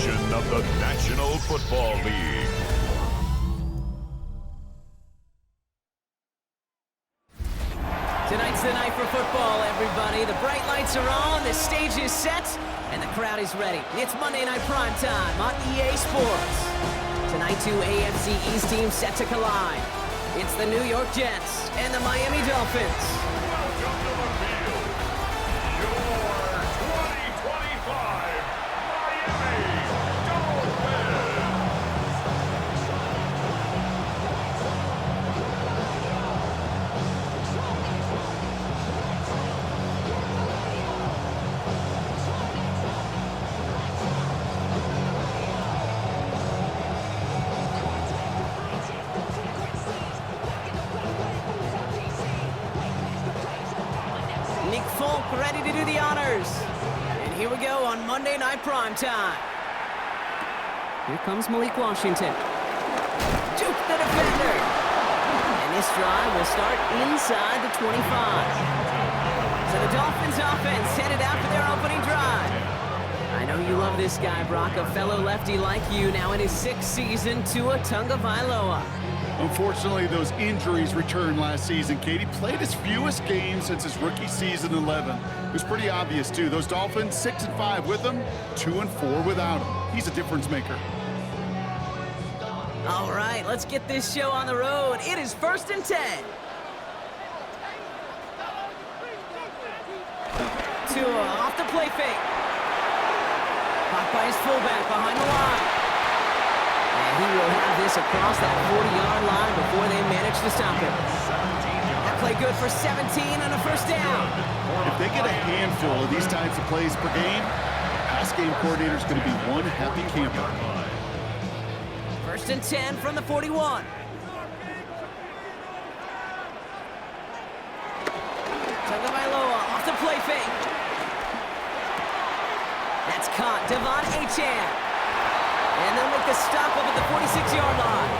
edition of the National Football League. Tonight's the night for football, everybody. The bright lights are on, the stage is set, and the crowd is ready. It's Monday Night Prime Time on EA Sports. Tonight, two AFC East teams set to collide. It's the New York Jets and the Miami Dolphins. Welcome to the field, your 2025 Miami Dolphins. Ready to do the honors. And here we go on Monday Night Prime Time. Here comes Malik Washington. Juke the defender. And this drive will start inside the 25. So the Dolphins offense headed out for their opening drive. I know you love this guy, Brock, a fellow lefty like you, now in his 6th season, Tua Tagovailoa. Unfortunately, those injuries returned last season. Katie played his fewest games since his rookie season 11. It was pretty obvious, too. Those Dolphins, 6-5 with him, 2-4 without him. He's a difference maker. All right, let's get this show on the road. It is 1st and 10. Tua off the play fake. Caught by his fullback behind the line. And he will have this across that 40-yard line before they manage to stop him. That play good for 17 on a first down. If they get a handful of these types of plays per game, pass game coordinator is going to be one happy camper. 1st and 10 from the 41. Tagovailoa off the play fake. That's caught. Devon Achane. And they'll make the stop up at the 46-yard line.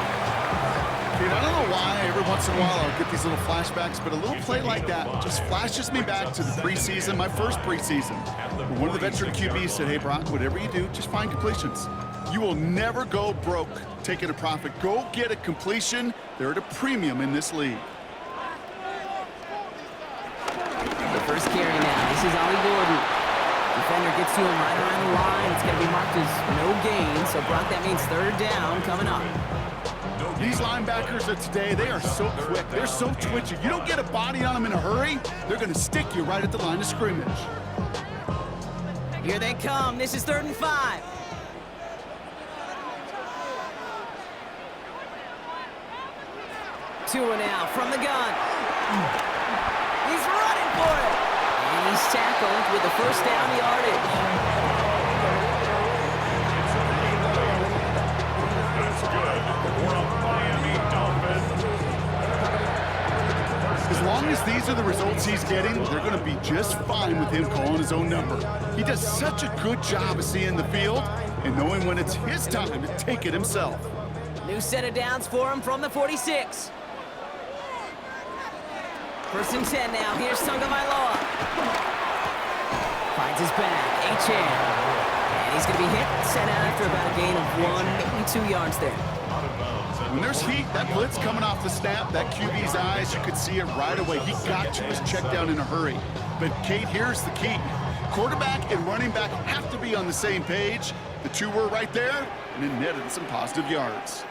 Dude, I don't know why every once in a while I'll get these little flashbacks, but a little play like that just flashes me back to the preseason, my first preseason. Where one of the veteran QBs said, hey, Brock, whatever you do, just find completions. You will never go broke taking a profit. Go get a completion. They're at a premium in this league. The first carry now. This is Ollie Gordon. Defender gets to him right around the line. It's going to be marked as no gain. So, Brock, that means 3rd down coming up. These linebackers of today, they are so quick. They're so twitchy. You don't get a body on them in a hurry, they're going to stick you right at the line of scrimmage. Here they come. This is 3rd and 5. Tua now from the gun. He's running for it. And he's tackled with the first down yardage. That's good for a Miami Dolphins. As long as these are the results he's getting, they're going to be just fine with him calling his own number. He does such a good job of seeing the field and knowing when it's his time to take it himself. New set of downs for him from the 46. 1st and 10 now. Here's Tagovailoa. Finds his back. Achane. And he's going to be hit. Sent out after about a gain of 1, maybe 2 yards there. When there's heat, that blitz coming off the snap, that QB's eyes, you could see it right away. He got to his check down in a hurry. But, Kate, here's the key. Quarterback and running back have to be on the same page. The two were right there, and it netted some positive yards.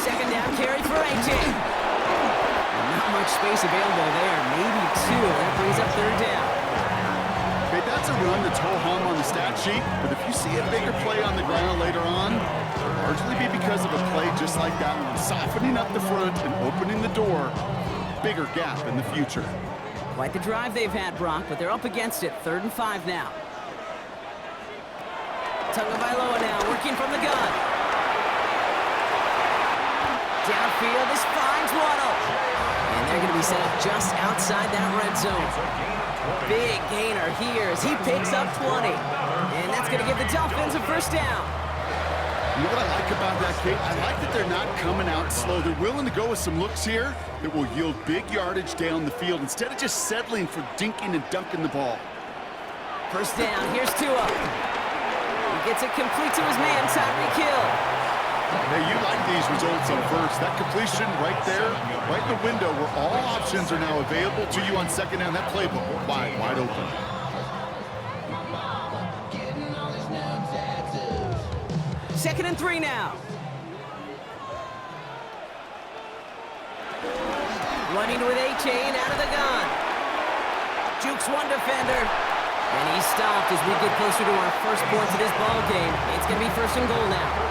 Second down carry for Achane. Not much space available there. Maybe 2. That brings up 3rd down. Okay, that's a run that's ho-hum on the stat sheet, but if you see a bigger play on the ground later on, it'll largely be because of a play just like that one, softening up the front and opening the door. Bigger gap in the future. Quite the drive they've had, Brock, but they're up against it. 3rd and 5 now. Tagovailoa now working from the gun. Downfield, this finds Waddle. And they're going to be set up just outside that red zone. Big gainer here as he picks up 20. And that's going to give the Dolphins a first down. You know what I like about that, Kate? I like that they're not coming out slow. They're willing to go with some looks here that will yield big yardage down the field instead of just settling for dinking and dunking the ball. First down, here's Tua. He gets it complete to his man, Tyreek Hill. Hey, you like these results on first. That completion right there, right in the window where all options are now available to you on second down. That playbook wide open. Second and 3 now. Running with A-Chain out of the gun. Jukes one defender. And he's stopped as we get closer to our first points of this ball game. It's going to be first and goal now.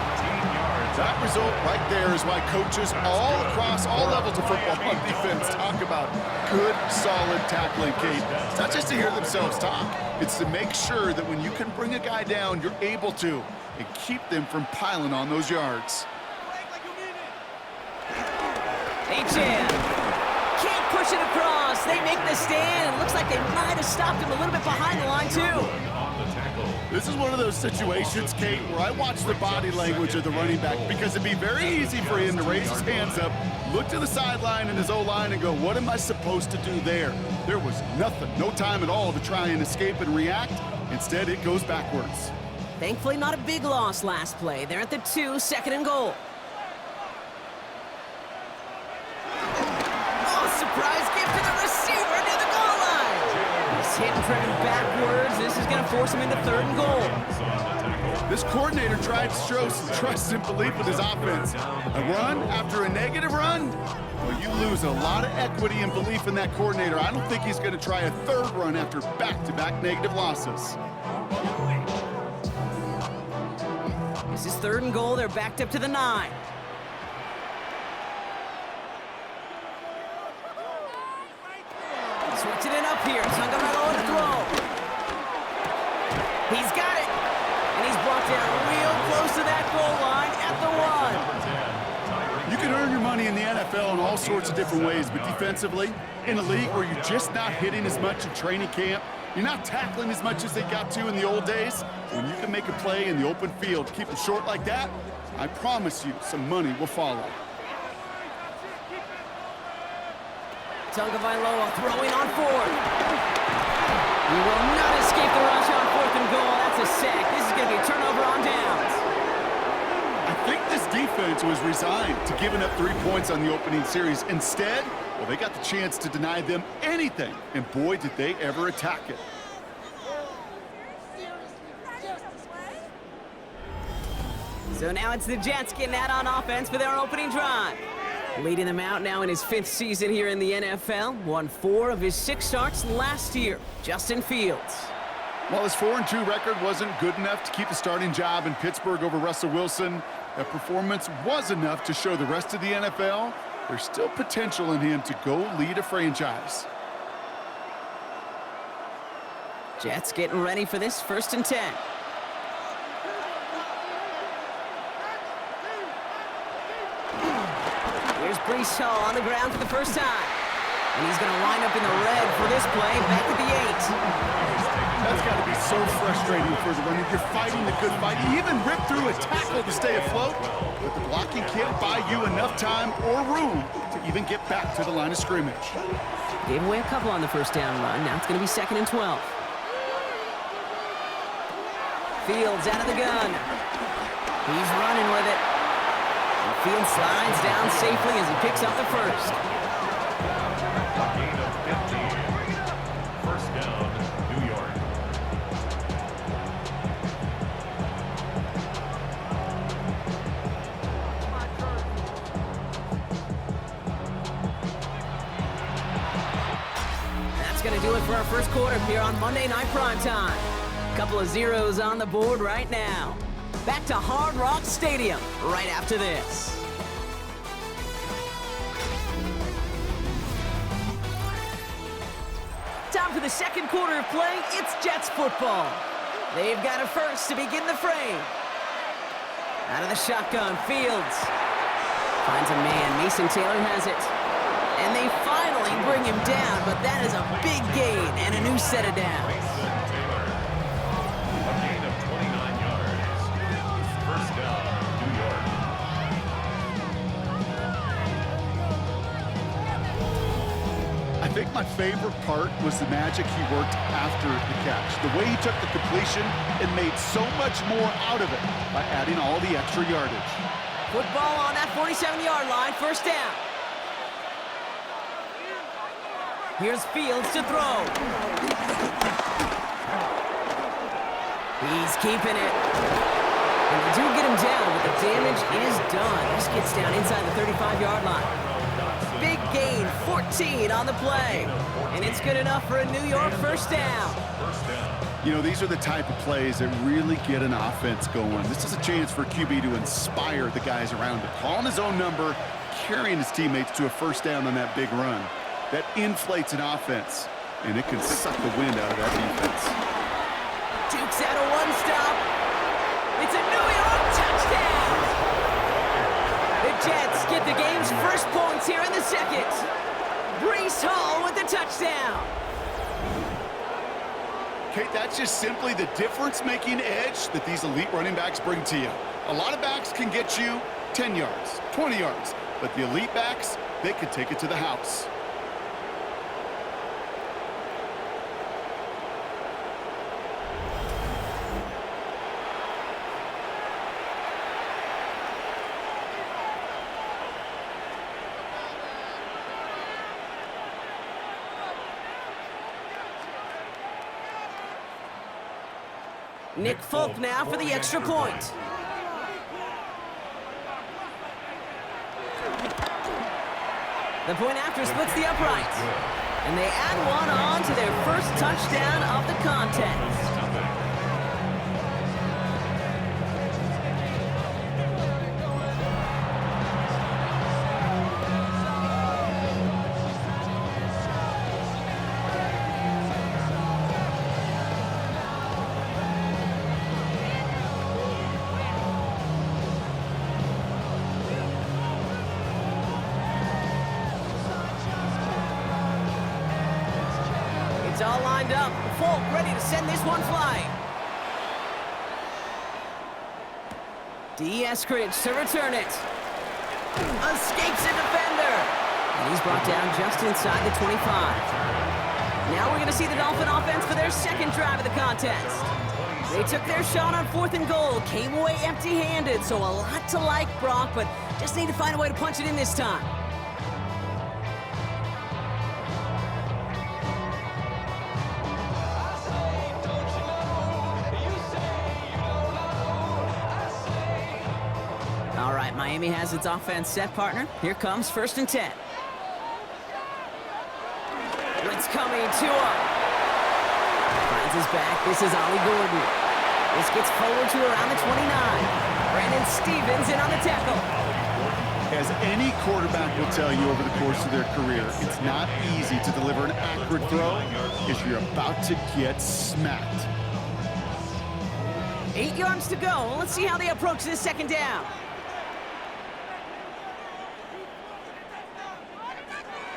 That result right there is why coaches all across all levels of football on defense talk about good, solid tackling, Kate. It's not just to hear themselves talk. It's to make sure that when you can bring a guy down, you're able to, and keep them from piling on those yards. H.N. can't push it across. They make the stand. It looks like they might have stopped him a little bit behind the line, too. This is one of those situations, Kate, where I watch the body language of the running back because it'd be very easy for him to raise his hands up, look to the sideline and his O-line and go, what am I supposed to do there? There was nothing, no time at all to try and escape and react. Instead, it goes backwards. Thankfully, not a big loss last play. They're at the 2, second and goal. Oh, surprise gift to the receiver near the goal line. He's hit and driven backwards. This is going to force him into third and goal. This coordinator tried to show some trust and belief with his offense. A run after a negative run? Well, you lose a lot of equity and belief in that coordinator. I don't think he's going to try a third run after back-to-back negative losses. This is third and goal. They're backed up to the 9. Switching it up here. Tagovailoa on the throw. He's got it. And he's brought down real close to that goal line at the 1. You can earn your money in the NFL in all sorts of different ways, but defensively, in a league where you're just not hitting as much in training camp, you're not tackling as much as they got to in the old days, when you can make a play in the open field, keep it short like that, I promise you some money will follow. Tagovailoa throwing on 4th. He will not escape the rush on 4th and goal. That's a sack. This is going to be a turnover on downs. I think this defense was resigned to giving up 3 points on the opening series. Instead, well, they got the chance to deny them anything, and boy, did they ever attack it. So now it's the Jets getting out on offense for their opening drive. Leading them out now in his 5th season here in the NFL. Won 4 of his 6 starts last year. Justin Fields. While his 4-2 record wasn't good enough to keep the starting job in Pittsburgh over Russell Wilson, that performance was enough to show the rest of the NFL there's still potential in him to go lead a franchise. Jets getting ready for this 1st and 10. Here's Breece Hall on the ground for the first time. And he's going to line up in the red for this play, back at the 8. That's got to be so frustrating for the runner. You're fighting the good fight. You even rip through a tackle to stay afloat, but the blocking can't buy you enough time or room to even get back to the line of scrimmage. Gave away a couple on the first down run. Now it's going to be 2nd and 12. Fields out of the gun. He's running with it. And Fields slides down safely as he picks up the first. A gain of 15. First down, New York. That's going to do it for our first quarter here on Monday Night Primetime. Couple of zeros on the board right now. Back to Hard Rock Stadium right after this. Time for the second quarter of play. It's Jets football. They've got a first to begin the frame. Out of the shotgun, Fields finds a man. Mason Taylor has it. And they finally bring him down, but that is a big gain and a new set of downs. A gain of 29 yards. First down, thought my favorite part was the magic he worked after the catch. The way he took the completion and made so much more out of it by adding all the extra yardage. Football on that 47-yard line, first down. Here's Fields to throw. He's keeping it. And they do get him down, but the damage is done. This gets down inside the 35-yard line. Big gain, 14 on the play. And it's good enough for a New York first down. You know, these are the type of plays that really get an offense going. This is a chance for QB to inspire the guys around him. Calling his own number, carrying his teammates to a first down on that big run. That inflates an offense, and it can suck the wind out of that defense. Dukes out a one-stop. It's a New York touchdown! The Jets get the game's first points here in the second. Breece Hall with the touchdown. Kate, that's just simply the difference-making edge that these elite running backs bring to you. A lot of backs can get you 10 yards, 20 yards, but the elite backs, they can take it to the house. Nick Folk now for the extra point. The point after splits the uprights. And they add one on to their first touchdown of the contest. All lined up. Folk ready to send this one flying. D. Eskridge to return it. Escapes a defender. And he's brought down just inside the 25. Now we're going to see the Dolphin offense for their second drive of the contest. They took their shot on 4th and goal, came away empty-handed, so a lot to like, Brock, but just need to find a way to punch it in this time. All right, Miami has its offense set, partner. Here comes 1st and 10. Blitz coming to him. Finds his back. This is Ollie Gordon. This gets forward to around the 29. Brandon Stevens in on the tackle. As any quarterback will tell you over the course of their career, it's not easy to deliver an accurate throw if you're about to get smacked. 8 yards to go. Let's see how they approach this second down.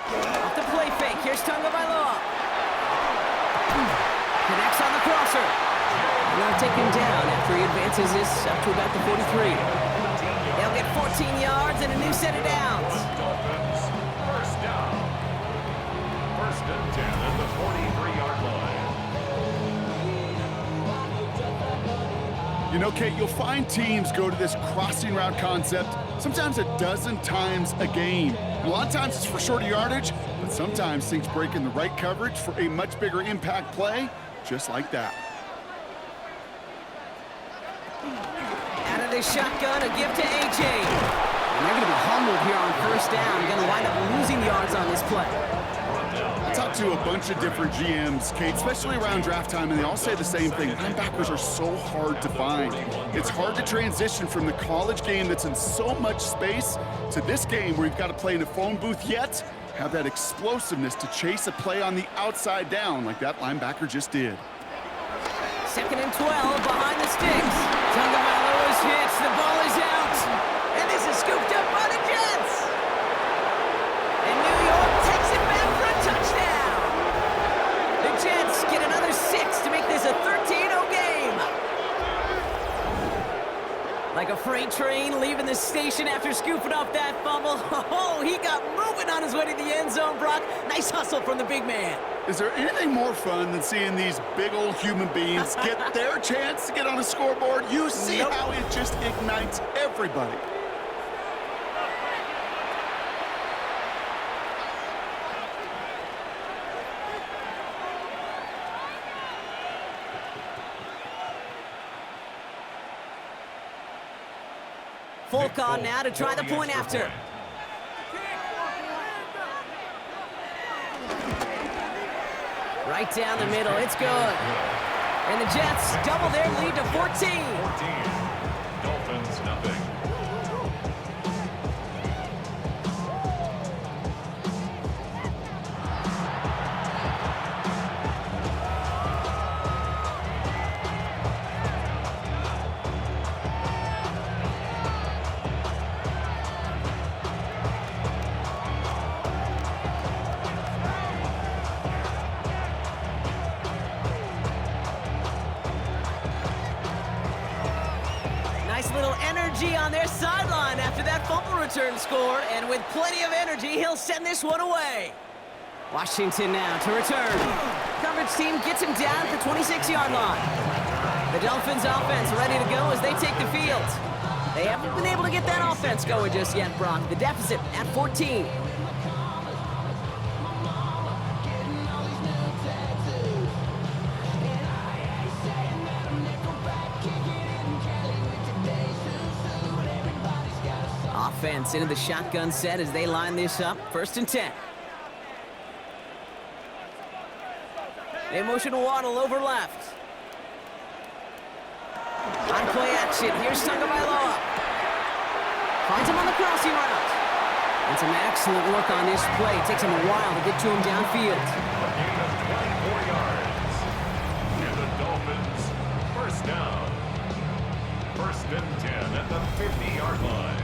Off the play fake. Here's Tonga Bailoa. Connects on the crosser. And they'll take him down after he advances this up to about the 43. They'll get 14 yards and a new set of downs. First down. 1st and 10 at the 43-yard line. You know, Kate, you'll find teams go to this crossing route concept sometimes a dozen times a game. And a lot of times it's for shorter yardage, but sometimes things break in the right coverage for a much bigger impact play, just like that. Out of the shotgun, a gift to A.J. And they're going to be humbled here on 1st down. Going to wind up losing yards on this play. I talked to a bunch of different GMs, Kate, especially around draft time, and they all say the same thing. Linebackers are so hard to find. It's hard to transition from the college game that's in so much space to this game where you've got to play in a phone booth, yet have that explosiveness to chase a play on the outside down like that linebacker just did. 2nd and 12 behind the sticks. Tonga Bailoa's hits. The ball is out. And this is scooped up by the Jets. And New York takes it back for a touchdown. The Jets get another 6 to make this a 13-0 game. Like a freight train leaving the station after scooping up that fumble. Oh, he got moving on his way to the end zone, Brock. Nice hustle from the big man. Is there anything more fun than seeing these big old human beings get their chance to get on a scoreboard? You see how it just ignites everybody. Folk on now to try the point after. Right down the middle, it's good. And the Jets double their lead to 14. Dolphins, nothing. Nice little energy on their sideline after that fumble return score, and with plenty of energy, he'll send this one away. Washington now to return. Coverage team gets him down at the 26-yard line. The Dolphins offense ready to go as they take the field. They haven't been able to get that offense going just yet, Brock. The deficit at 14. Offense into the shotgun set as they line this up. 1st and 10. They motion Waddle over left. On play action, here's Tagovailoa. Finds him on the crossing route. And some excellent work on this play. It takes him a while to get to him downfield. A gain of 24 yards. And the Dolphins, first down. 1st and 10 at the 50-yard line.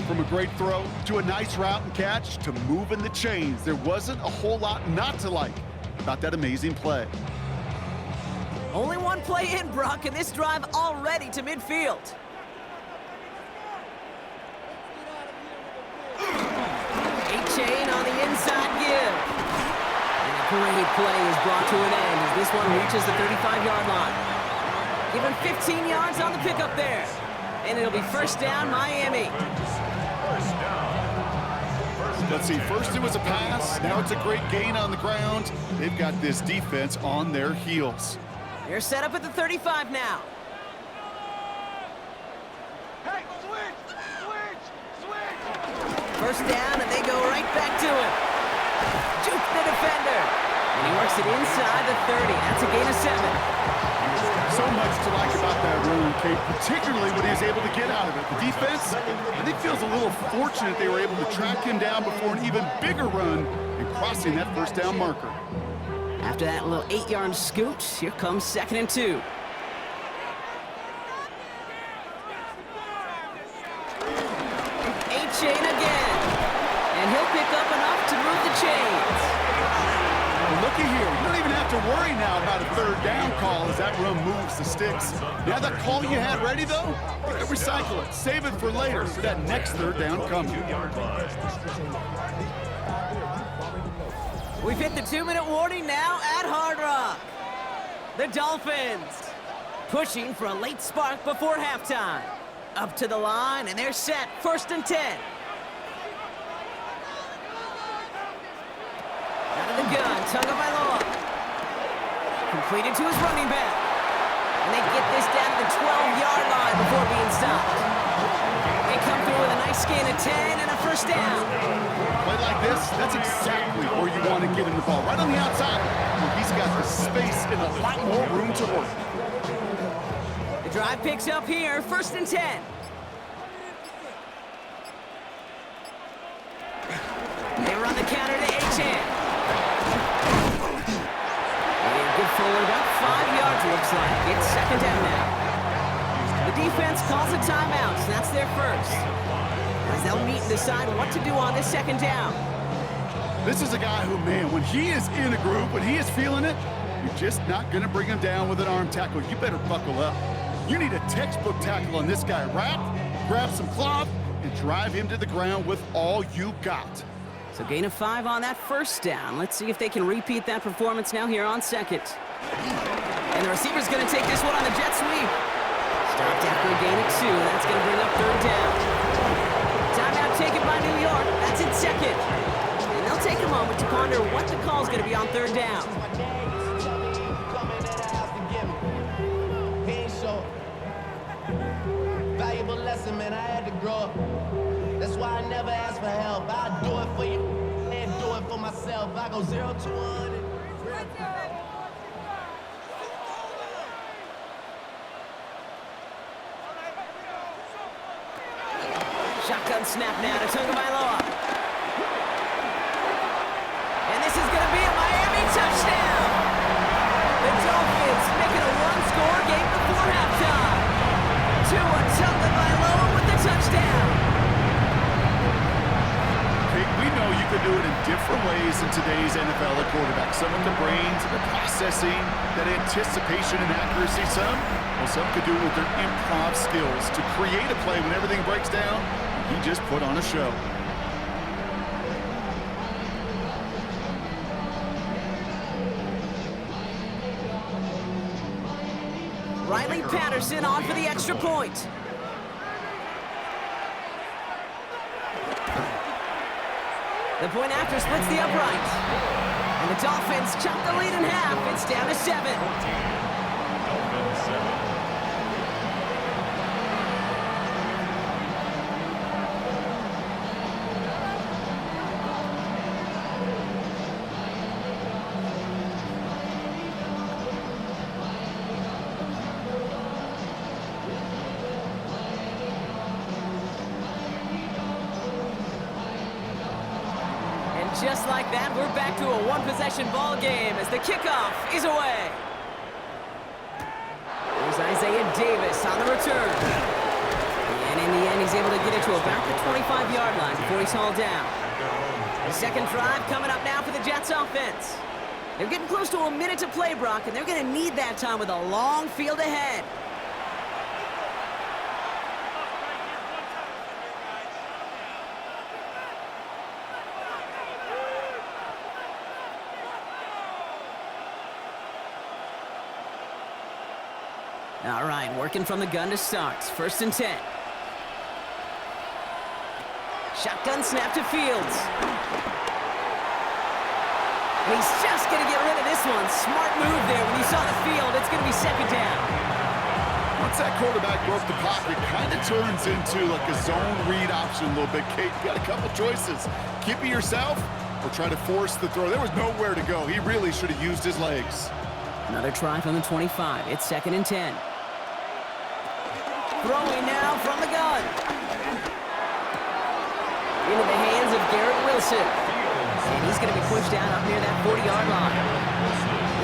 From a great throw to a nice route and catch to moving the chains, there wasn't a whole lot not to like about that amazing play. Only one play in, Brock, and this drive already to midfield. A-chain on the inside give. And a great play is brought to an end as this one reaches the 35-yard line. Given 15 yards on the pickup there. And it'll be 1st down, Miami. Let's see, first it was a pass, now it's a great gain on the ground. They've got this defense on their heels. They're set up at the 35 now. Hey, switch! 1st down, and they go right back to it. Juke the defender. And he works it inside the 30. That's a gain of 7. So much to like about that run, Kate, particularly when he was able to get out of it. The defense, I think, feels a little fortunate they were able to track him down before an even bigger run and crossing that 1st down marker. After that little 8-yard scoot, here comes 2nd and 2. A-chain again. And he'll pick up enough to move the chains. Well, looky here, you don't even have to worry now about a 3rd down call as that run moves the sticks. Now that call you had ready, though, you can recycle it. Save it for later for that next 3rd down coming. We've hit the 2-minute warning now at Hard Rock. The Dolphins pushing for a late spark before halftime. Up to the line, and they're set. 1st and 10. Out of the gun, Tagovailoa. Completed to his running back. And they get this down to the 12-yard line before being stopped. They come through with a nice gain of 10 and a 1st down. Play like this, that's exactly where you want to get him the ball. Right on the outside, where he's got the space and a lot more room to work. The drive picks up here, 1st and 10. They run the counter to A-chain. Good forward, about 5 yards, looks like. It's 2nd down now. The defense calls a timeout, so that's their first. As they'll meet and decide what to do on this 2nd down. This is a guy who, man, when he is in a group, when he is feeling it, You're just not going to bring him down with an arm tackle. You better buckle up. You need a textbook tackle on this guy. Wrap, grab some cloth, and drive him to the ground with all you got. So gain of 5 on that first down. Let's see if they can repeat that performance now here on second. And the receiver's going to take this one on the jet sweep. Stopped after a gain of 2. That's going to bring up third down. Timeout taken by New York. That's in second. And they'll take a moment to ponder what the call's going to be on third down. Valuable lesson, man. I had to grow up. That's why I never ask for help. I do it for you and do it for myself. I go 0 to 100. Shotgun snap now to Tagovailoa. And this is going to be a Miami touchdown. The Dolphins make it a one-score game before halftime. Tua Tagovailoa with the touchdown. Hey, we know you can do it in different ways in today's NFL at quarterback. Some with the brains, the processing, that anticipation and accuracy. Some could do it with their improv skills to create a play when everything breaks down. He just put on a show. Riley Patterson on for the extra point. The point after splits the upright. And the Dolphins chop the lead in half. It's down to 7. Dolphins 7. Just like that, we're back to a one-possession ball game as the kickoff is away. There's Isaiah Davis on the return. And in the end, he's able to get it to about the 25-yard line before he's hauled down. The second drive coming up now for the Jets offense. They're getting close to a minute to play, Brock, and they're going to need that time with a long field ahead. All right, working from the gun to start. 1st and 10. Shotgun snap to Fields. And he's just going to get rid of this one. Smart move there. When you saw the field, it's going to be second down. Once that quarterback broke the pocket, kind of turns into like a zone read option a little bit. Kate, you got a couple choices. Keep it yourself or try to force the throw. There was nowhere to go. He really should have used his legs. Another try from the 25. It's 2nd and 10. Throwing now from the gun. Into the hands of Garrett Wilson. And he's going to be pushed down up near that 40-yard line.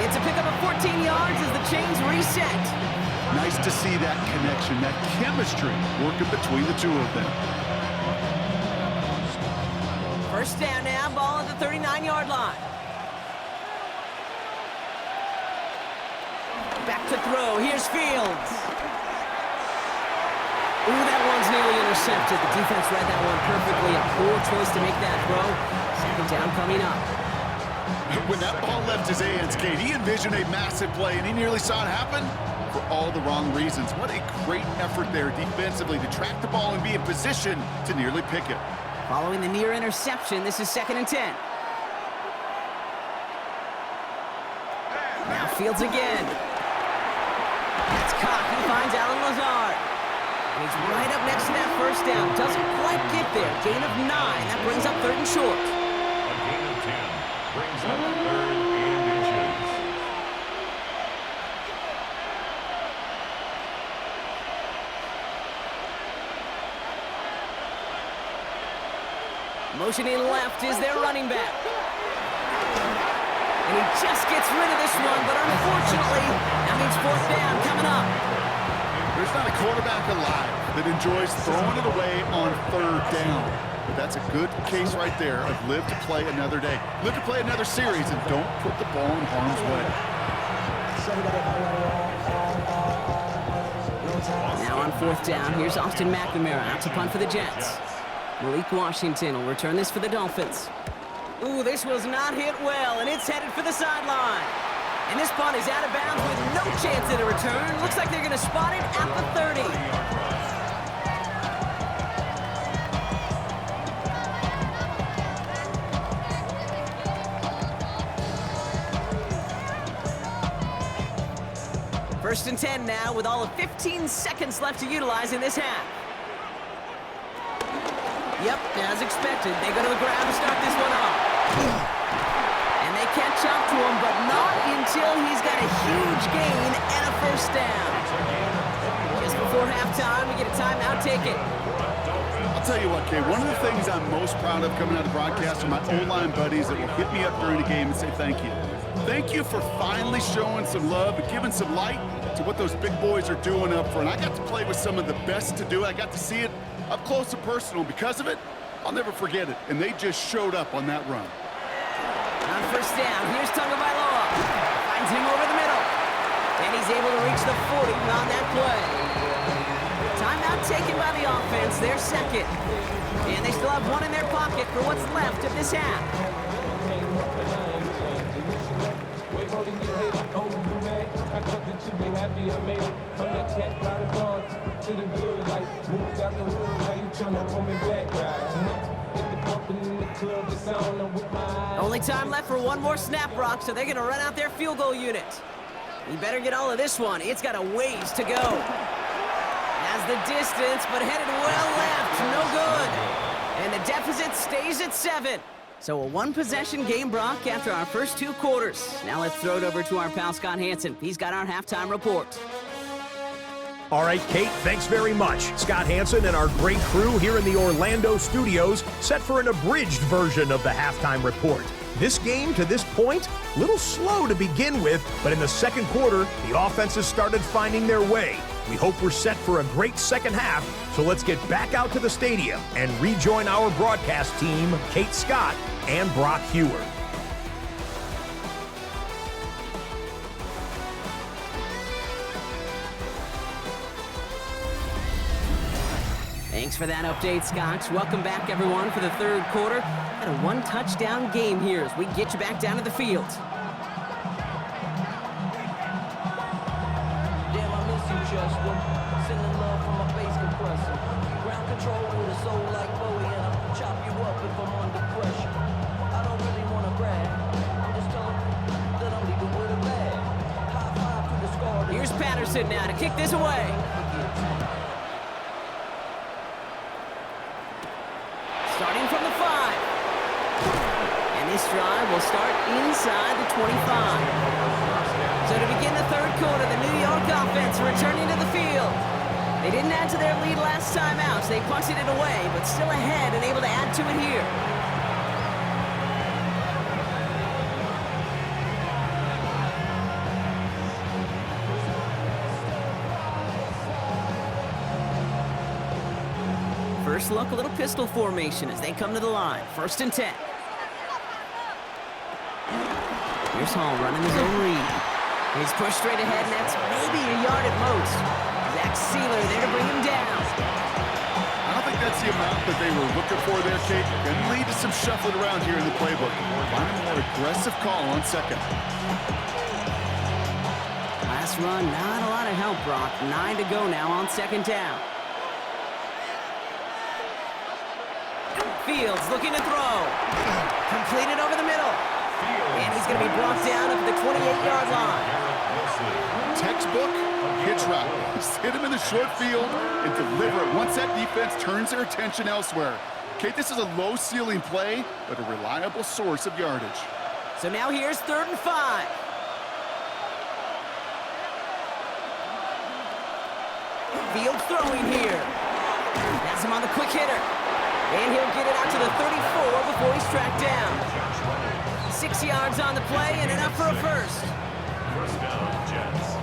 It's a pickup of 14 yards as the chains reset. Nice to see that connection, that chemistry working between the two of them. First down now, ball at the 39-yard line. Back to throw. Here's Fields. Ooh, that one's nearly intercepted. The defense read that one perfectly. A poor choice to make that throw. Second down coming up. When that ball left his hands, Kate, he envisioned a massive play, and he nearly saw it happen for all the wrong reasons. What a great effort there defensively to track the ball and be in position to nearly pick it. Following the near interception, this is 2nd and 10. Now Fields again. That's caught. He finds Alan Lazard. And he's right up next to that first down. Doesn't quite get there. Gain of 9. That brings up 3rd and short. A gain of 10 brings up 3rd and inches. Motioning left is their running back. And he just gets rid of this one, but unfortunately, that means 4th down coming up. There's not a quarterback alive that enjoys throwing it away on 3rd down. But that's a good case right there of live to play another day. Live to play another series and don't put the ball in harm's way. Now on 4th down, here's Austin McNamara out to punt for the Jets. Malik Washington will return this for the Dolphins. Ooh, this was not hit well, and it's headed for the sideline. And this punt is out of bounds with no chance at a return. Looks like they're going to spot it at the 30. First and 10 now with all of 15 seconds left to utilize in this half. Yep, as expected, they go to the ground to start this one off. And they catch up to him, but not until he's got a huge gain and a first down. Just before halftime, we get a timeout ticket. I'll tell you what, Kay, one of the things I'm most proud of coming out of broadcast are my O-line buddies that will hit me up during the game and say thank you. Thank you for finally showing some love and giving some light to what those big boys are doing up front. I got to play with some of the best to do it. I got to see it up close and personal. Because of it, I'll never forget it. And they just showed up on that run. On first down, here's Tagovailoa. Finds him over the middle. And he's able to reach the 40 on that play. Timeout taken by the offense, their second. And they still have one in their pocket for what's left of this half. Only time left for one more snap, Brock, so they're going to run out their field goal unit. You better get all of this one. It's got a ways to go. Has the distance, but headed well left. No good. And the deficit stays at 7. So a one-possession game, Brock, after our first 2 quarters. Now let's throw it over to our pal Scott Hansen. He's got our halftime report. All right, Kate, thanks very much. Scott Hansen and our great crew here in the Orlando studios set for an abridged version of the halftime report. This game, to this point, a little slow to begin with, but in the second quarter, the offenses started finding their way. We hope we're set for a great second half, so let's get back out to the stadium and rejoin our broadcast team, Kate Scott and Brock Hewer. Thanks for that update, Scott. Welcome back, everyone, for the third quarter. Got a one-touchdown game here as we get you back down to the field. Damn, I miss you, Chester. Sending love from my bass compressor. Ground control with a soul like Bowie, and I'll chop you up if I'm under pressure. I don't really want to brag. I'm just telling that I'm leaving with a bag. High five to the scar. Here's Patterson now to kick this away. Starting from the 5. And this drive will start inside the 25. So to begin the third quarter, the New York offense returning to the field. They didn't add to their lead last time out, so they punted it away, but still ahead and able to add to it here. First look, a little pistol formation as they come to the line. First and 10. Here's Hall running his own read. He's pushed straight ahead, and that's maybe a yard at most. Zach Sealer there to bring him down. I don't think that's the amount that they were looking for there, Kate. Going to lead to some shuffling around here in the playbook. Find a more aggressive call on second. Last run, not a lot of help, Brock. 9 to go now on second down. Fields looking to throw. Completed over the middle. And he's going to be brought down at the 28-yard line. Textbook hitch route. Just hit him in the short field and deliver it once that defense turns their attention elsewhere. Kate, this is a low-ceiling play, but a reliable source of yardage. So now here's 3rd and 5. Fields throwing here. That's him on the quick hitter. And he'll get it out to the 34 before he's tracked down. 6 yards on the play and enough for a first. First down, Jets.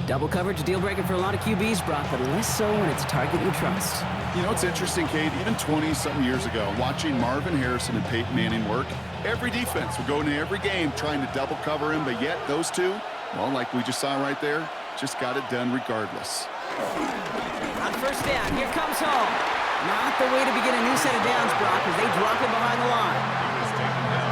Double coverage, a deal breaker for a lot of QBs, Brock, but less so when it's a target you trust. You know, it's interesting, Kate, even 20-something years ago, watching Marvin Harrison and Peyton Manning work, every defense would go into every game trying to double cover him, but yet those two, well, like we just saw right there, just got it done regardless. On first down, here comes Hall. Not the way to begin a new set of downs, Brock, as they drop him behind the line.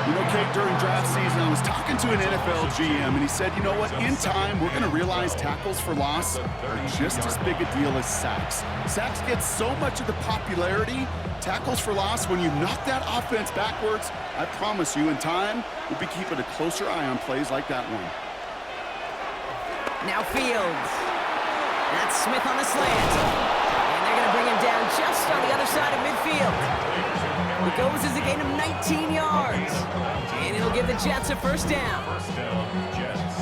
You know, Kate, during draft season, I was talking to an NFL GM, and he said, you know what, in time, we're going to realize tackles for loss are just as big a deal as sacks. Sacks get so much of the popularity. Tackles for loss, when you knock that offense backwards, I promise you, in time, we'll be keeping a closer eye on plays like that one. Now Fields. That's Smith on the slant. And they're going to bring him down just on the other side of midfield. It goes as a gain of 19 yards. And it'll give the Jets a first down. First down, Jets.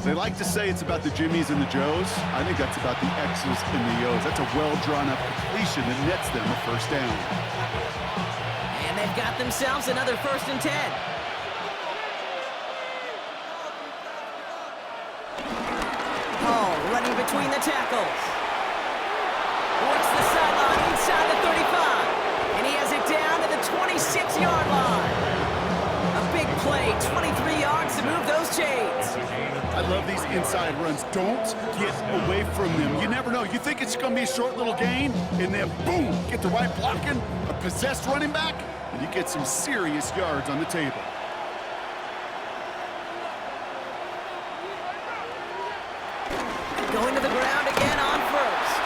They like to say it's about the Jimmies and the Joes. I think that's about the X's and the O's. That's a well-drawn-up completion that nets them a first down. And they've got themselves another 1st and 10. Hall running between the tackles. Works the sideline inside the 35. And he has it down to the 26-yard line. A big play, 23 yards to move those chains. I love these inside runs. Don't get away from them. You never know. You think it's going to be a short little gain, and then boom, get the right blocking, a possessed running back, and you get some serious yards on the table. Going to the ground again on first.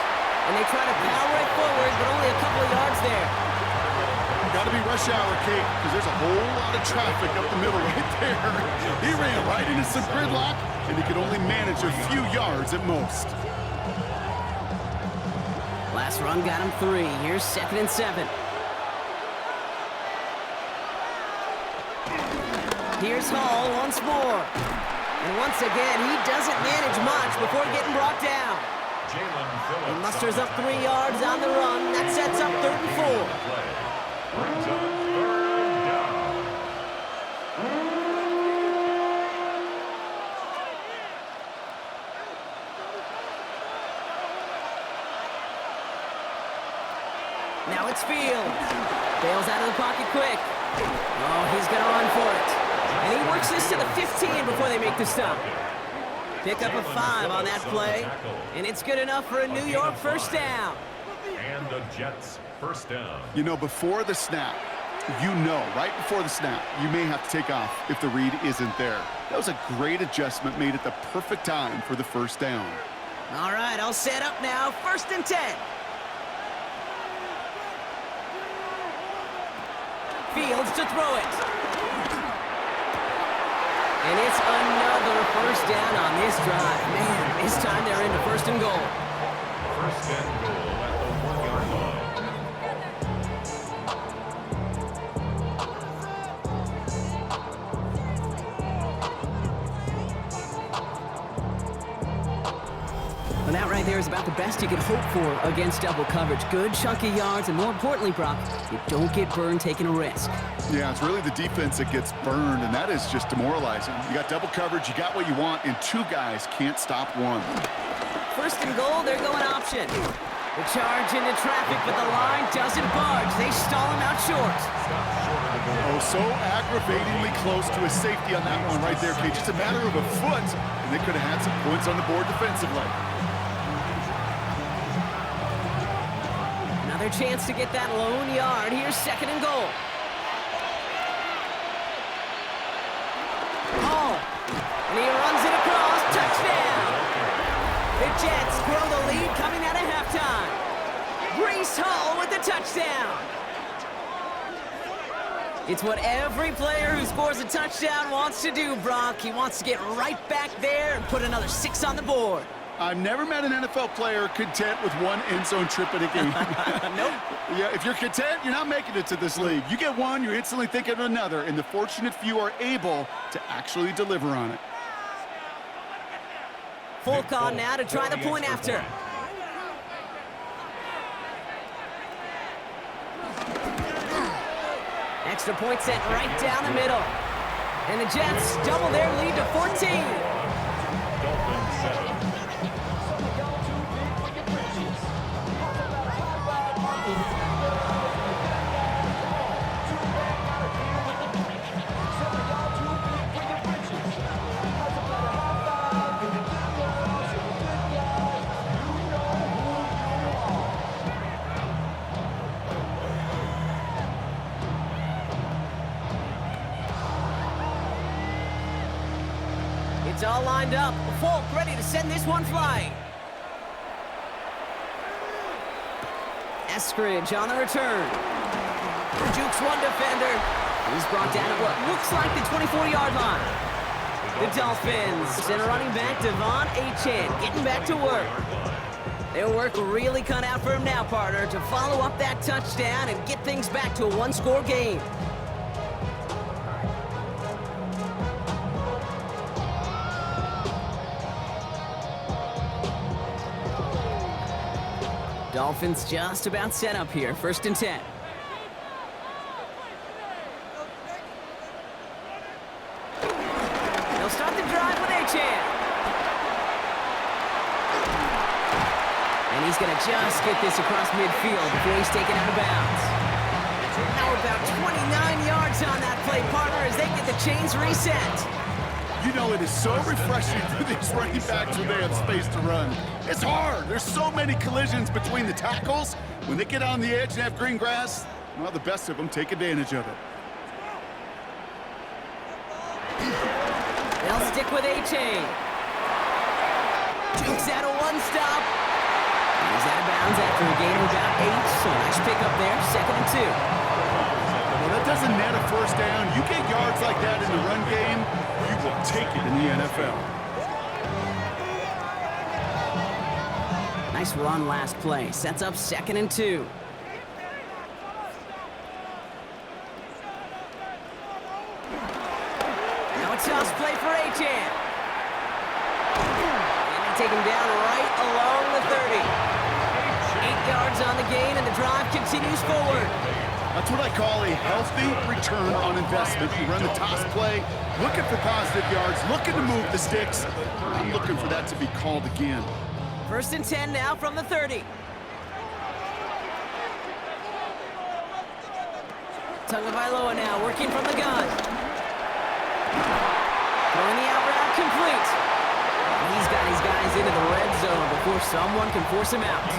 And they try to power it forward, but only a couple of yards there. Got to be rush hour, Kate, because there's a whole lot of traffic up the middle right there. He ran right into some gridlock, and he could only manage a few yards at most. Last run got him 3. Here's 2nd and 7. Here's Hall once more. And once again, he doesn't manage much before getting brought down. He musters up 3 yards on the run. That sets up 3rd and 4. Brings up 3rd down. Now it's Fields. Bails out of the pocket quick. Oh, he's going to run for it. And he works this to the 15 before they make the stop. Pick up a 5 on that play. And it's good enough for a New York first down. And the Jets first down. You know, before the snap, right before the snap, you may have to take off if the read isn't there. That was a great adjustment made at the perfect time for the first down. All right, all set up now. 1st and 10. Fields to throw it. And it's another first down on this drive. Man, this time they're into 1st and goal. First and goal at the 1-yard line. Well, that right there is about the best you could hope for against double coverage. Good chunky yards, and more importantly, Brock, you don't get burned taking a risk. Yeah, it's really the defense that gets burned, and that is just demoralizing. You got double coverage, you got what you want, and 2 guys can't stop one. 1st and goal, they're going option. The charge into traffic, but the line doesn't budge. They stall him out short. Oh, so aggravatingly close to a safety on that one right there, Kate. Just a matter of a foot, and they could have had some points on the board defensively. Another chance to get that lone yard. Here's 2nd and goal. Hall. And he runs it across. Touchdown. The Jets grow the lead coming out of halftime. Breece Hall with the touchdown. It's what every player who scores a touchdown wants to do, Brock. He wants to get right back there and put another 6 on the board. I've never met an NFL player content with one end zone trip in a game. Nope. Yeah, if you're content, you're not making it to this league. You get one, you're instantly thinking of another, and the fortunate few are able to actually deliver on it. Folk on now to try the point after. Extra point sent right down the middle. And the Jets double their lead to 14. Dolphins 7. It's all lined up. Folk ready to send this one flying. Eskridge on the return. Jukes one defender. He's brought down at what looks like the 24-yard line. The Dolphins and running back Devon Achane getting back to work. Their work really cut out for him now, partner, to follow up that touchdown and get things back to a one-score game. Dolphins just about set up here, 1st and 10. They'll start the drive with Achane. And he's going to just get this across midfield before he's taken out of bounds. Now about 29 yards on that play, partner, as they get the chains reset. You know, it is so refreshing for these running backs when they have space to run. It's hard. There's so many collisions between the tackles. When they get on the edge and have green grass, well, the best of them take advantage of it. They'll stick with Achane. Jukes out a one-stop. He's out of bounds after a gain of about 8, so nice pickup there, 2nd and 2. Well, that doesn't net a first down. You get yards like that in the run game, you will take it in the NFL. Nice run last play. Sets up 2nd and 2. Now a toss play for Achane. And they take him down right along the 30. 8 yards on the gain, and the drive continues forward. That's what I call a healthy return on investment. You run the toss play, looking for positive yards, looking to move the sticks. I'm looking for that to be called again. 1st and 10 now from the 30. Tagovailoa now working from the gun. Throwing the out route complete. And he's got his guys into the red zone before someone can force him out.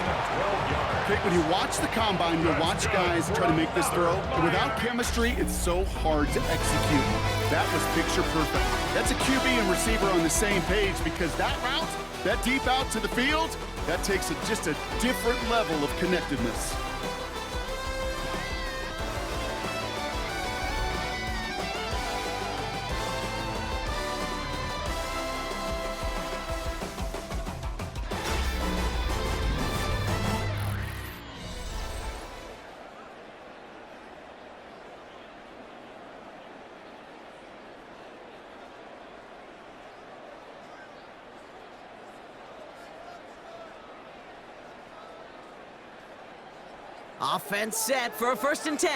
Okay, when you watch the combine, you'll watch guys try to make this throw. And without chemistry, it's so hard to execute. That was picture perfect. That's a QB and receiver on the same page, because that route, that deep out to the field, that takes just a different level of connectedness. Offense set for a 1st and 10.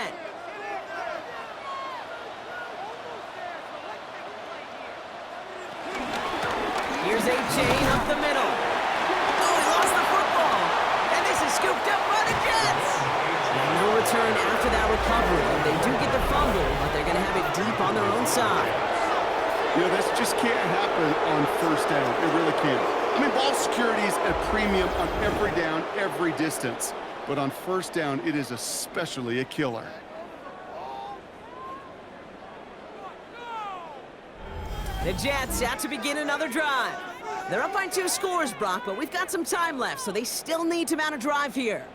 Here's Achane up the middle. Oh, he lost the football. And this is scooped up by the Jets. And no return after that recovery. They do get the fumble, but they're going to have it deep on their own side. You know, this just can't happen on 1st down. It really can't. I mean, ball security is a premium on every down, every distance. But on 1st down, it is especially a killer. The Jets out to begin another drive. They're up by 2 scores, Brock, but we've got some time left, so they still need to mount a drive here.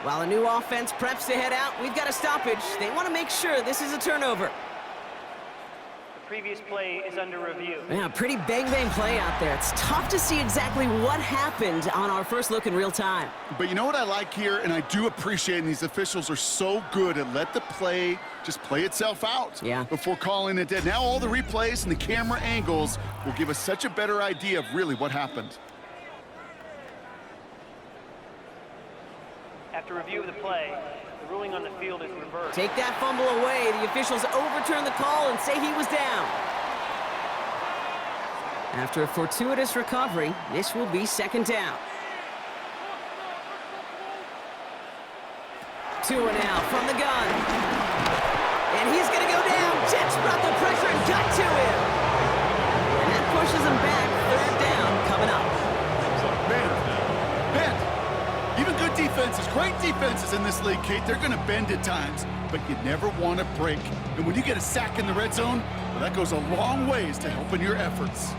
While a new offense preps to head out, we've got a stoppage. They want to make sure this is a turnover. previous play is under review. Yeah, pretty bang-bang play out there. It's tough to see exactly what happened on our first look in real time. But you know what I like here, and I do appreciate, and these officials are so good at let the play just play itself out before calling it dead. Now all the replays and the camera angles will give us such a better idea of really what happened. After review of the play, the ruling on the field is reversed. Take that fumble away. The officials overturn the call and say he was down. After a fortuitous recovery, this will be second down. 2 now from the gun. And he's going to go down. Jets brought the pressure and got to him. And that pushes him back. Third down coming up. Even good defenses, great defenses in this league, Kate, they're going to bend at times, but you never want to break. And when you get a sack in the red zone, well, that goes a long ways to helping your efforts.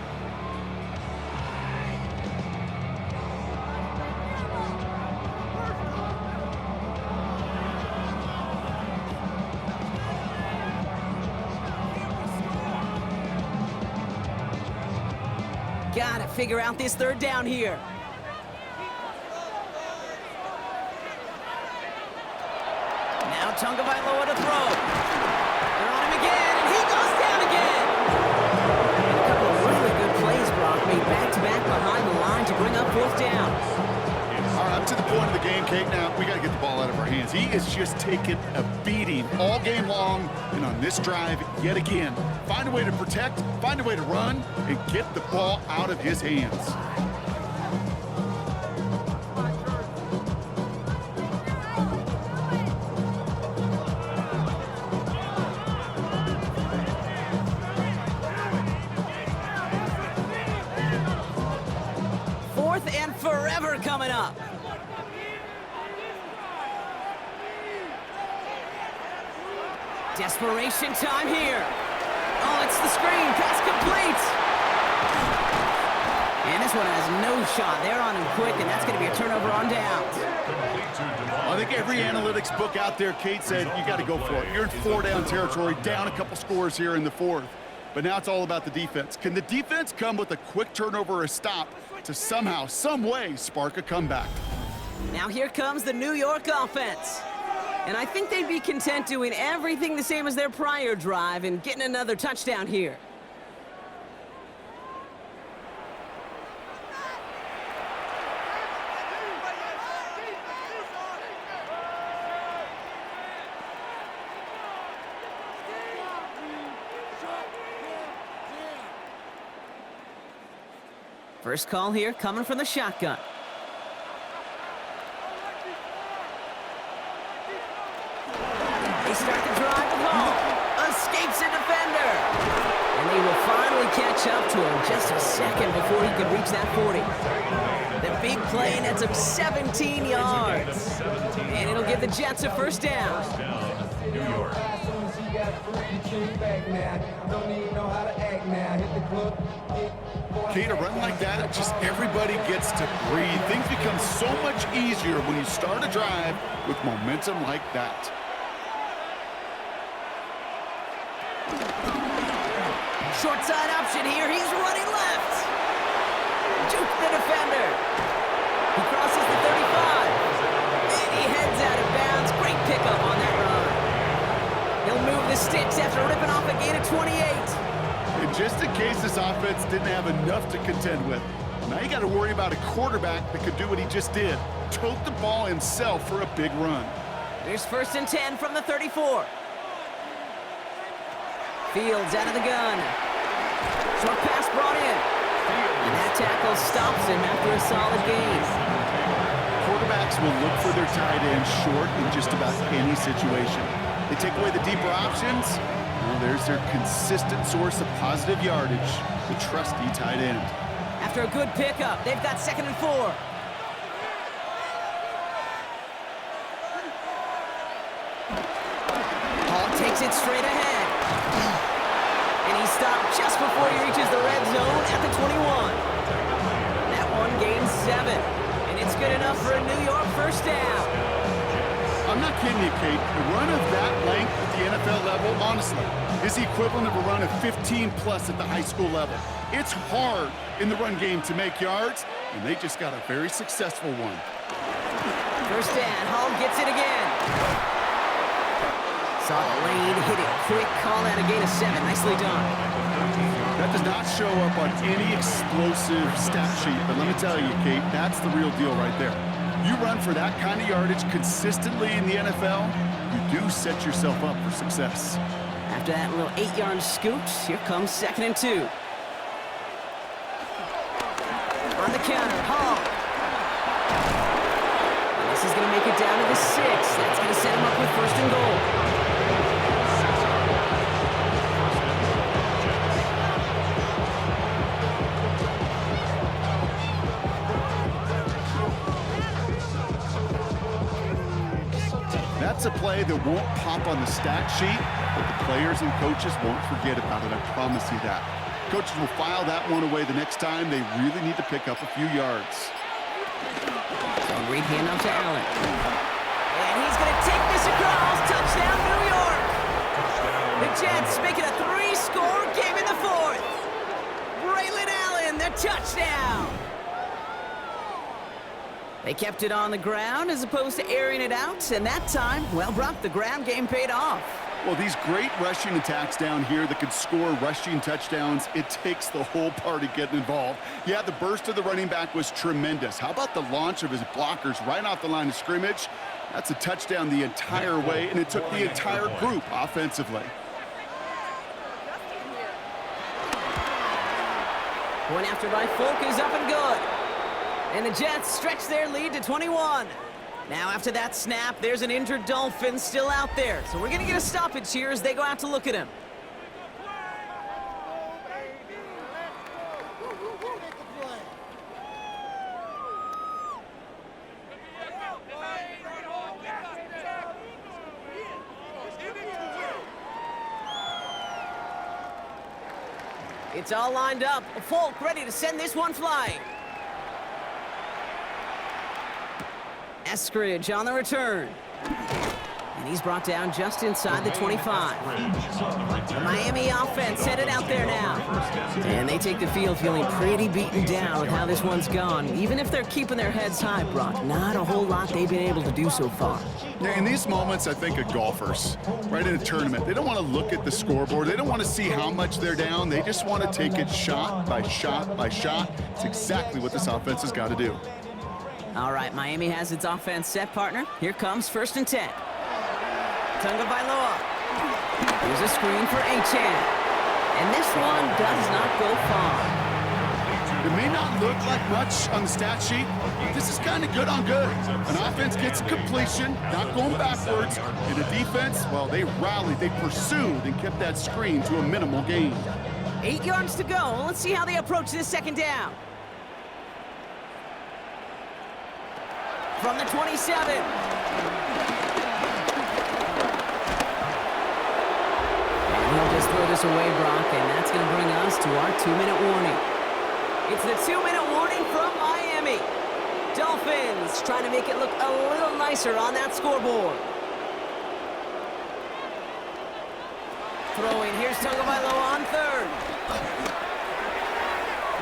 Gotta figure out this third down here. Now Tungavailoa to throw. They're on him again, and he goes down again. A couple of really good plays, Brock, made back-to-back behind the line to bring up fourth down. All right, up to the point of the game, Kate, now we got to get the ball out of our hands. He is just taking a beating all game long, and on this drive, yet again. Find a way to protect, find a way to run, and get the ball out of his hands. And forever coming up. Desperation time here. Oh, it's the screen. Pass complete. And this one has no shot. They're on him quick, and that's going to be a turnover on downs. I think every analytics book out there, Kate, said you got to go for it. You're in 4-down territory, down a couple scores here in the fourth. But now it's all about the defense. Can the defense come with a quick turnover or a stop to somehow, some way, spark a comeback? Now here comes the New York offense. And I think they'd be content doing everything the same as their prior drive and getting another touchdown here. First call here coming from the shotgun. They start the drive with Hall. Escapes a defender. And they will finally catch up to him just a second before he could reach that 40. The big play nets him 17 yards. And it'll give the Jets a first down. New York. Kate, a run like that, just everybody gets to breathe. Things become so much easier when you start a drive with momentum like that. Short side option here. He's running left. Juke the defender. He crosses the 35. And he heads out of bounds. Great pickup on that run. He'll move the sticks after ripping off a gain of 28. And just in case this offense didn't have enough to contend with, now you got to worry about a quarterback that could do what he just did. Tote the ball himself for a big run. Here's 1st and 10 from the 34. Fields out of the gun. Short pass brought in. And that tackle stops him after a solid gain. Quarterbacks will look for their tight end short in just about any situation. They take away the deeper options. Well, there's their consistent source of positive yardage, the trusty tight end. After a good pickup, they've got 2nd and 4. Hall takes it straight ahead. And he stopped just before he reaches the red zone at the 21. That one gains 7. And it's good enough for a New York first down. I'm not kidding you, Kate. A run of that length at the NFL level, honestly, is the equivalent of a run of 15-plus at the high school level. It's hard in the run game to make yards, and they just got a very successful one. First down, Hall gets it again. Saw the lane, hit it quick, call out a gain of 7. Nicely done. That does not show up on any explosive stat sheet, but let me tell you, Kate, that's the real deal right there. You run for that kind of yardage consistently in the NFL, you do set yourself up for success. After that little 8-yard scoot, here comes 2nd and 2. On the counter, Hall. And this is going to make it down to the 6. That's going to set him up with 1st and goal. That's a play that won't pop on the stat sheet, but the players and coaches won't forget about it, I promise you that. Coaches will file that one away the next time they really need to pick up a few yards. So great handoff to Allen. And he's going to take this across. Touchdown, New York. The Jets make it a 3-score game in the 4th. Braylon Allen, the touchdown. They kept it on the ground as opposed to airing it out, and that time, well, Brock, the ground game paid off. Well, these great rushing attacks down here that could score rushing touchdowns, it takes the whole party getting involved. Yeah, the burst of the running back was tremendous. How about the launch of his blockers right off the line of scrimmage? That's a touchdown the entire way, and it took the entire group offensively. One after by Folk is up and good. And the Jets stretch their lead to 21. Now after that snap, there's an injured Dolphin still out there. So we're going to get a stoppage here as they go out to look at him. It's all lined up. Folk ready to send this one flying. Eskridge on the return. And he's brought down just inside the 25. The Miami offense headed out there now. And they take the field feeling pretty beaten down with how this one's gone. Even if they're keeping their heads high, Brock, not a whole lot they've been able to do so far. Yeah, in these moments, I think of golfers, right, in a tournament. They don't want to look at the scoreboard. They don't want to see how much they're down. They just want to take it shot by shot by shot. It's exactly what this offense has got to do. All right, Miami has its offense set, partner. Here comes 1st and 10. Tunga Bailoa. Here's a screen for Achane. And this one does not go far. It may not look like much on the stat sheet, but this is kind of good on good. An offense gets a completion, not going backwards, and the defense, well, they rallied, they pursued, and kept that screen to a minimal gain. 8 yards to go. Let's see how they approach this 2nd down. From the 27. And he'll just throw this away, Brock, and that's going to bring us to our 2-minute warning. It's the 2-minute warning from Miami. Dolphins trying to make it look a little nicer on that scoreboard. Throwing, here's Tagovailoa on 3rd.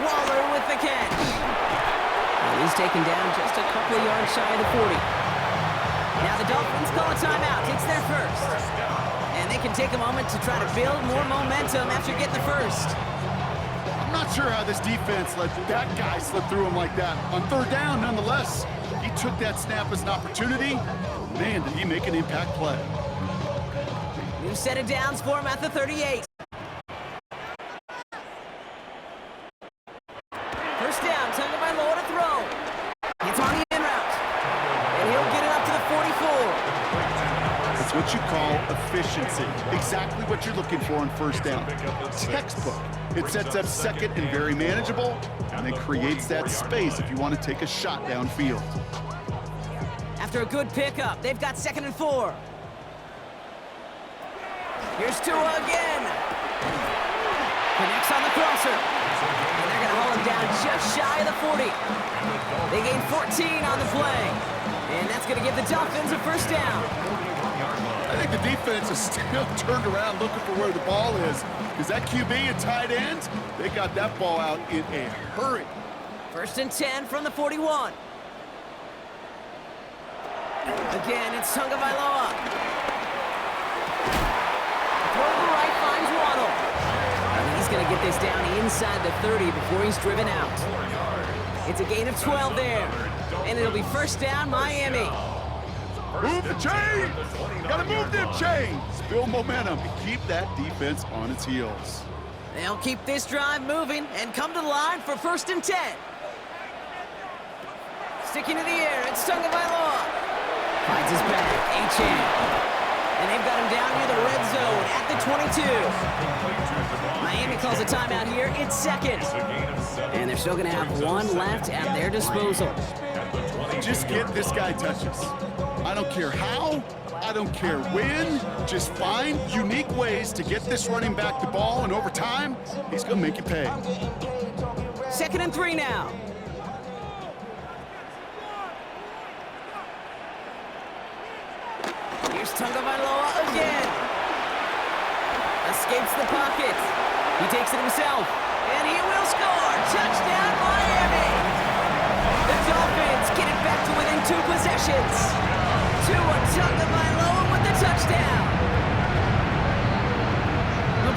Waller with the catch. And he's taken down just a couple of yards shy of the 40. Now the Dolphins call a timeout. It's their first. And they can take a moment to try to build more momentum after getting the first. I'm not sure how this defense let that guy slip through him like that. On 3rd down, nonetheless, he took that snap as an opportunity. Man, did he make an impact play. New set of downs for him at the 38. First down, Tagovailoa to throw. It's on the in route. And he'll get it up to the 44. It's what you call efficiency. Exactly what you're looking for on 1st down. Textbook. It sets up 2nd and very manageable, and then creates that space if you want to take a shot downfield. After a good pickup, they've got 2nd and 4. Here's Tua again. Connects on the crosser. And they're going to haul him down just shy of the 40. They gain 14 on the play. And that's going to give the Dolphins a first down. I think the defense is still turned around looking for where the ball is. Because that QB and tight ends, they got that ball out in a hurry. First and 10 from the 41. Again, it's Tagovailoa. Throw to the right finds Waddle. And he's going to get this down inside the 30 before he's driven out. It's a gain of 12 there. And it'll be first down, Miami. Move the chains! Gotta move them chains! Build momentum and keep that defense on its heels. They'll keep this drive moving and come to the line for first and 10. Sticking to the air, it's Tagovailoa. Finds his back, H.A. And they've got him down near the red zone at the 22. Miami calls a timeout here. It's second. And they're still going to have one left at their disposal. Just get this guy touches. I don't care how, I don't care when. Just find unique ways to get this running back the ball, and over time, he's going to make you pay. Second and 3 now. Here's Tagovailoa again. Escapes the pocket. He takes it himself, and he will score. Touchdown, Miami. The Dolphins get it back to within 2 possessions. Tagovailoa with the touchdown.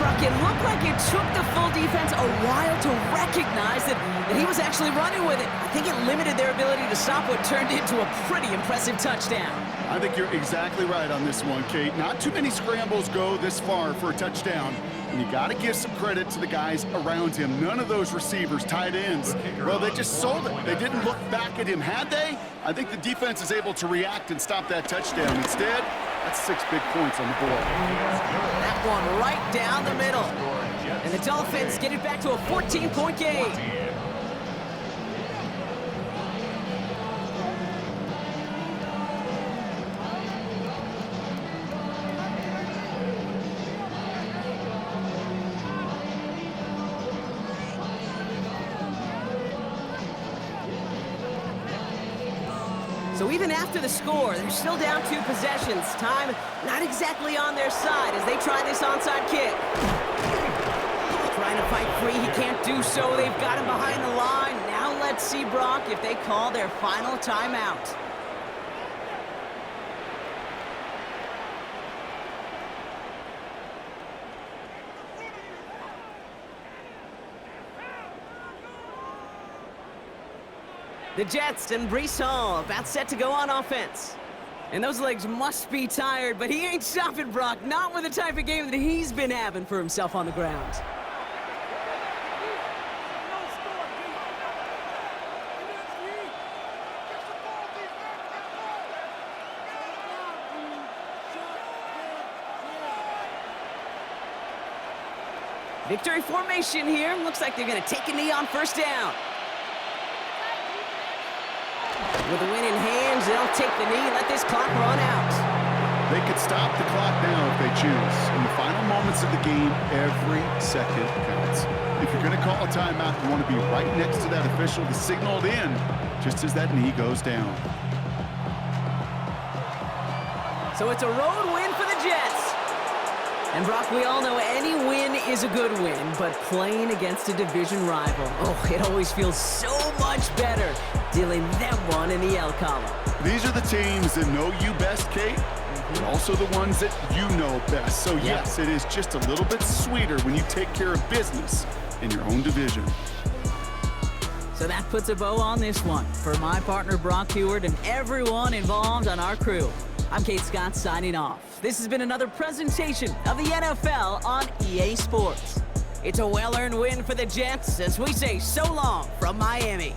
Brock, it looked like it took the full defense a while to recognize that he was actually running with it. I think it limited their ability to stop what turned into a pretty impressive touchdown. I think you're exactly right on this one, Kate. Not too many scrambles go this far for a touchdown. And you got to give some credit to the guys around him. None of those receivers, tight ends, well, they just sold it. They didn't look back at him. Had they? I think the defense is able to react and stop that touchdown. Instead, that's 6 big points on the board. That one right down the middle. And the Dolphins get it back to a 14-point game. So even after the score, they're still down 2 possessions. Time not exactly on their side as they try this onside kick. Trying to fight free, he can't do so. They've got him behind the line. Now let's see, Brock, if they call their final timeout. The Jets and Breece Hall about set to go on offense. And those legs must be tired, but he ain't stopping, Brock. Not with the type of game that he's been having for himself on the ground. Victory formation here. Looks like they're going to take a knee on first down. With the win in hands, they'll take the knee, let this clock run out. They could stop the clock now if they choose. In the final moments of the game, every second counts. If you're going to call a timeout, you want to be right next to that official to signal it in just as that knee goes down. So it's a road win for the Jets. And Brock, we all know any win is a good win, but playing against a division rival, oh, it always feels so much better dealing them one in the L column. These are the teams that know you best, Kate, but also the ones that you know best. So yes, it is just a little bit sweeter when you take care of business in your own division. So that puts a bow on this one. For my partner Brock Heward and everyone involved on our crew, I'm Kate Scott signing off. This has been another presentation of the NFL on EA Sports. It's a well-earned win for the Jets as we say so long from Miami.